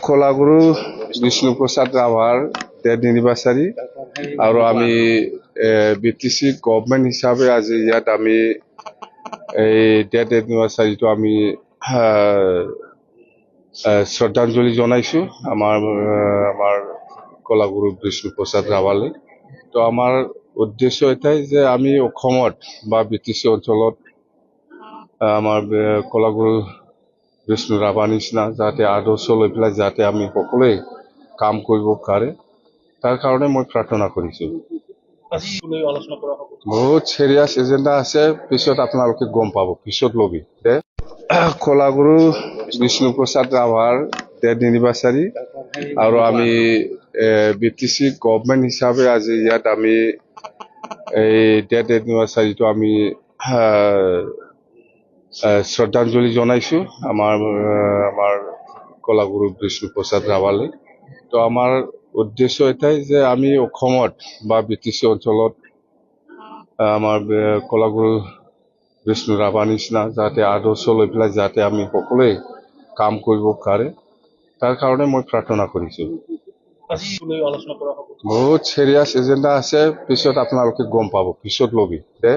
কলাগুৰু বিষ্ণুপ্ৰসাদ ৰাভাৰ death anniversary আৰু আমি BTC গভৰ্ণমেণ্ট হিচাপে আজি ইয়াত আমি এই ডেথ এনিভাৰ্চাৰীটো আমি শ্ৰদ্ধাঞ্জলি জনাইছো আমাৰ কলাগুৰু বিষ্ণুপ্ৰসাদ ৰাভালৈ। তো আমাৰ উদ্দেশ্য এটাই যে আমি অসমত বা BTC অঞ্চলত আমাৰ কলাগুৰু বিষ্ণু ৰাভা নিচিনা যাতে আদৰ্শ লৈ পেলাই যাতে আমি সকলোৱে কাম কৰিব পাৰে তাৰ কাৰণে মই প্ৰাৰ্থনা কৰিছোঁ। বহুত চিৰিয়াছ এজেণ্ডা আছে, পিছত আপোনালোকে গম পাব, পিছত লবি দে। কলাগুৰু বিষ্ণুপ্ৰসাদ ৰাভাৰ ডেথ এনিভাৰ্চাৰী আৰু আমি BTC গভৰ্ণমেণ্ট হিচাপে আজি ইয়াত আমি এই ডেথ এনিভাৰ্চাৰীটো আমি শ্ৰদ্ধাঞ্জলি জনাইছো আমাৰ কলাগুৰু বিষ্ণুপ্ৰসাদ ৰাভালৈ। তো আমাৰ উদ্দেশ্য এটাই যে আমি অসমত বা BTC অঞ্চলত আমাৰ কলাগুৰু বিষ্ণু ৰাভা নিচিনা যাতে আদৰ্শ লৈ পেলাই যাতে আমি সকলোৱে কাম কৰিব পাৰে তাৰ কাৰণে মই প্ৰাৰ্থনা কৰিছোঁ। বহুত চিৰিয়াছ এজেণ্ডা আছে, পিছত আপোনালোকে গম পাব, পিছত লবি দে।